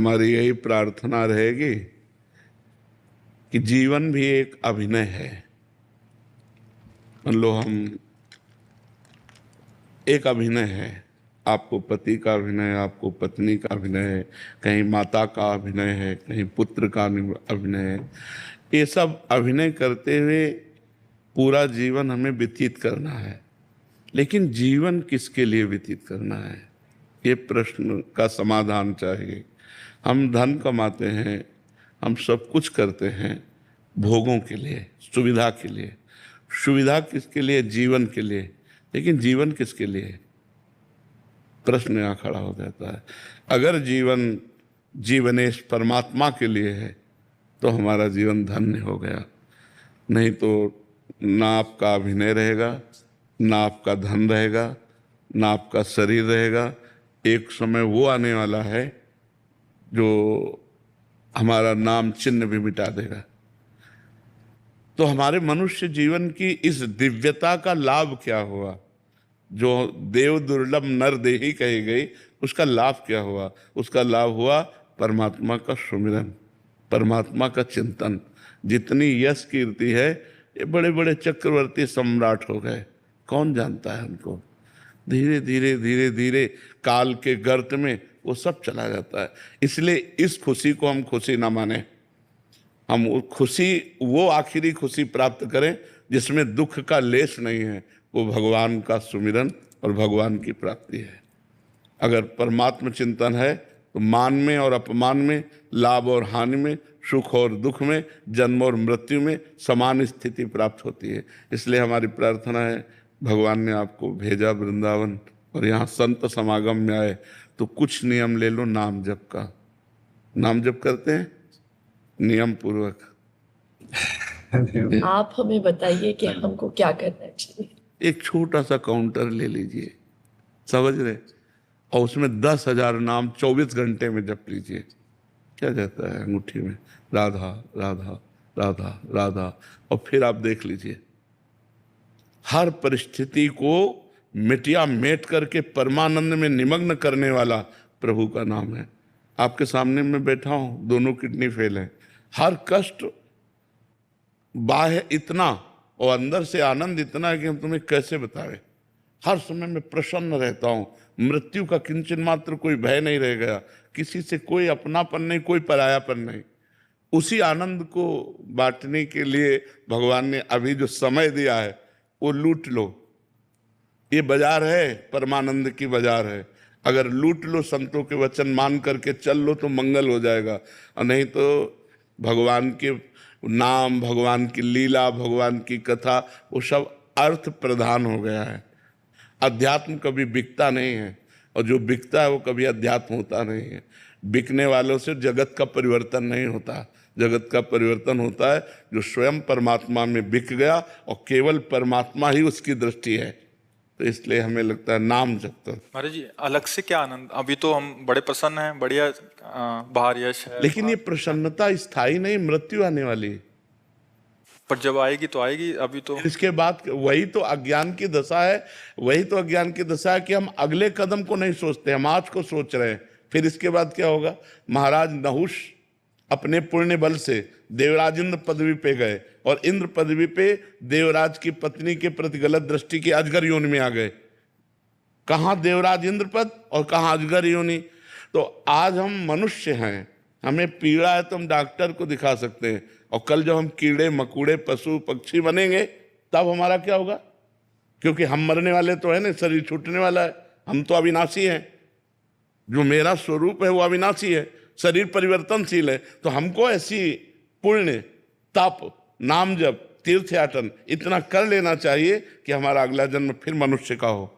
हमारी यही प्रार्थना रहेगी कि जीवन भी एक अभिनय है। मान लो हम एक अभिनय है, आपको पति का अभिनय, आपको पत्नी का अभिनय है, कहीं माता का अभिनय है, कहीं पुत्र का अभिनय है। ये सब अभिनय करते हुए पूरा जीवन हमें व्यतीत करना है। लेकिन जीवन किसके लिए व्यतीत करना है, ये प्रश्न का समाधान चाहिए। हम धन कमाते हैं, हम सब कुछ करते हैं भोगों के लिए, सुविधा के लिए। सुविधा किसके लिए? जीवन के लिए। लेकिन जीवन किसके लिए? प्रश्न यहाँ खड़ा हो जाता है। अगर जीवन जीवनेश परमात्मा के लिए है तो हमारा जीवन धन्य हो गया। नहीं तो ना आपका अभिनय रहेगा, ना आपका धन रहेगा, ना आपका शरीर रहेगा। एक समय वो आने वाला है जो हमारा नाम चिन्ह भी मिटा देगा। तो हमारे मनुष्य जीवन की इस दिव्यता का लाभ क्या हुआ? जो देव दुर्लभ नर देही कही गई, उसका लाभ क्या हुआ? उसका लाभ हुआ परमात्मा का सुमिरन, परमात्मा का चिंतन। जितनी यश कीर्ति है, ये बड़े बड़े चक्रवर्ती सम्राट हो गए, कौन जानता है उनको? धीरे धीरे धीरे धीरे काल के गर्त में वो सब चला जाता है। इसलिए इस खुशी को हम खुशी ना माने। हम वो खुशी, वो आखिरी खुशी प्राप्त करें जिसमें दुख का लेश नहीं है। वो भगवान का सुमिरन और भगवान की प्राप्ति है। अगर परमात्म चिंतन है तो मान में और अपमान में, लाभ और हानि में, सुख और दुख में, जन्म और मृत्यु में समान स्थिति प्राप्त होती है। इसलिए हमारी प्रार्थना है, भगवान ने आपको भेजा वृंदावन और यहाँ संत समागम में आए तो कुछ नियम ले लो नाम जप का। नाम जप करते हैं नियम पूर्वक। आप हमें बताइए कि हमको क्या करना चाहिए। एक छोटा सा काउंटर ले लीजिए, समझ रहे, और उसमें 10,000 नाम 24 घंटे में जप लीजिए। क्या जाता है अंगूठी में? राधा राधा राधा राधा। और फिर आप देख लीजिए, हर परिस्थिति को मिटिया मेट करके परमानंद में निमग्न करने वाला प्रभु का नाम है। आपके सामने मैं बैठा हूं, दोनों किडनी फेल है, हर कष्ट बाह्य इतना और अंदर से आनंद इतना है कि हम तुम्हें कैसे बताएं। हर समय मैं प्रसन्न रहता हूं, मृत्यु का किंचन मात्र कोई भय नहीं रह गया, किसी से कोई अपनापन नहीं, कोई परायापन नहीं। उसी आनंद को बांटने के लिए भगवान ने अभी जो समय दिया है वो लूट लो। ये बाजार है, परमानंद की बाजार है। अगर लूट लो, संतों के वचन मान करके चल लो तो मंगल हो जाएगा, और नहीं तो भगवान के नाम, भगवान की लीला, भगवान की कथा, वो सब अर्थ प्रधान हो गया है। अध्यात्म कभी बिकता नहीं है, और जो बिकता है वो कभी अध्यात्म होता नहीं है। बिकने वालों से जगत का परिवर्तन नहीं होता। जगत का परिवर्तन होता है जो स्वयं परमात्मा में बिक गया और केवल परमात्मा ही उसकी दृष्टि है। तो इसलिए हमें लगता है नाम जप तक। महाराज जी, अलग से क्या आनंद, अभी तो हम बड़े प्रसन्न हैं, बढ़िया बाहर यश है, लेकिन ये प्रसन्नता स्थायी नहीं, मृत्यु आने वाली है। पर जब आएगी तो आएगी। अभी तो इसके बाद वही तो अज्ञान की दशा है, वही तो अज्ञान की दशा है कि हम अगले कदम को नहीं सोचते, हम आज को सोच रहे हैं। फिर इसके बाद क्या होगा? महाराज नहुष अपने पुण्य बल से देवराज इंद्र पदवी पे गए, और इंद्र पदवी पे देवराज की पत्नी के प्रति गलत दृष्टि की अजगर योनि में आ गए। कहाँ देवराज इंद्र पद और कहाँ अजगर योनि। तो आज हम मनुष्य हैं, हमें पीड़ा है तो हम डॉक्टर को दिखा सकते हैं, और कल जब हम कीड़े मकोड़े पशु पक्षी बनेंगे तब हमारा क्या होगा? क्योंकि हम मरने वाले तो है ना, शरीर छूटने वाला है, हम तो अविनाशी हैं। जो मेरा स्वरूप है वो अविनाशी है, शरीर परिवर्तनशील है। तो हमको ऐसी पुण्य, तप, नाम जप, तीर्थयाटन इतना कर लेना चाहिए कि हमारा अगला जन्म फिर मनुष्य का हो,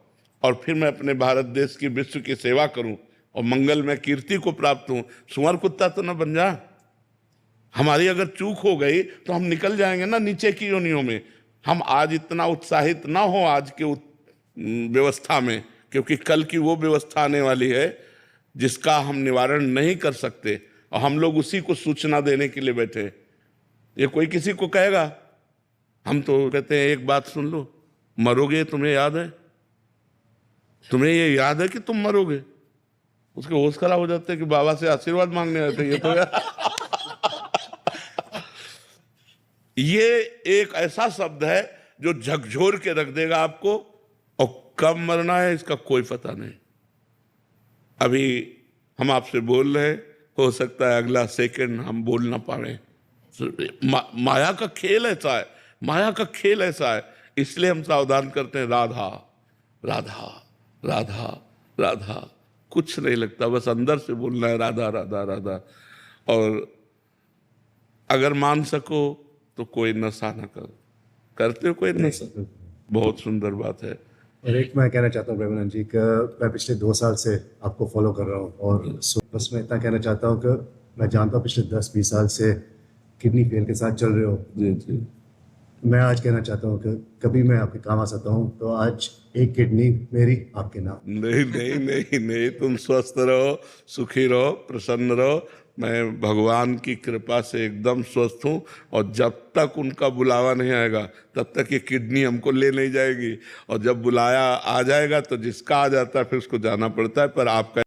और फिर मैं अपने भारत देश की, विश्व की सेवा करूं और मंगल में कीर्ति को प्राप्त हूं। सुअर कुत्ता तो न बन जा। हमारी अगर चूक हो गई तो हम निकल जाएंगे ना नीचे की योनियों में। हम आज इतना उत्साहित ना हो आज के व्यवस्था में, क्योंकि कल की वो व्यवस्था आने वाली है जिसका हम निवारण नहीं कर सकते, और हम लोग उसी को सूचना देने के लिए बैठे। ये कोई किसी को कहेगा, हम तो कहते हैं एक बात सुन लो, मरोगे, तुम्हें याद है? तुम्हें ये याद है कि तुम मरोगे? उसके होश खराब हो जाते हैं कि बाबा से आशीर्वाद मांगने आते हैं ये तो यार। ये एक ऐसा शब्द है जो झकझोर के रख देगा आपको, और कब मरना है इसका कोई पता नहीं। अभी हम आपसे बोल रहे हैं, हो सकता है अगला सेकंड हम बोल ना पाए। माया का खेल ऐसा है, माया का खेल ऐसा है, इसलिए हम सावधान करते हैं। राधा राधा राधा राधा, कुछ नहीं लगता, बस अंदर से बोलना है राधा राधा राधा। और अगर मान सको तो कोई नशा ना करो। करते हो कोई नशा? बहुत सुंदर बात है। और एक मैं कहना चाहता हूँ प्रेमानंद जी कि मैं पिछले 2 साल से आपको फॉलो कर रहा हूँ, और बस मैं इतना कहना चाहता हूँ कि मैं जानता हूँ पिछले 10-20 साल से किडनी फेल के साथ चल रहे हो। जी जी। मैं आज कहना चाहता हूँ कि कभी मैं आपके काम आ सकता हूँ तो आज एक किडनी मेरी आपके नाम। नहीं नहीं नहीं नहीं, तुम स्वस्थ रहो, सुखी रहो, प्रसन्न रहो। मैं भगवान की कृपा से एकदम स्वस्थ हूँ, और जब तक उनका बुलावा नहीं आएगा तब तक ये किडनी हमको ले नहीं जाएगी। और जब बुलाया आ जाएगा तो जिसका आ जाता है फिर उसको जाना पड़ता है। पर आपका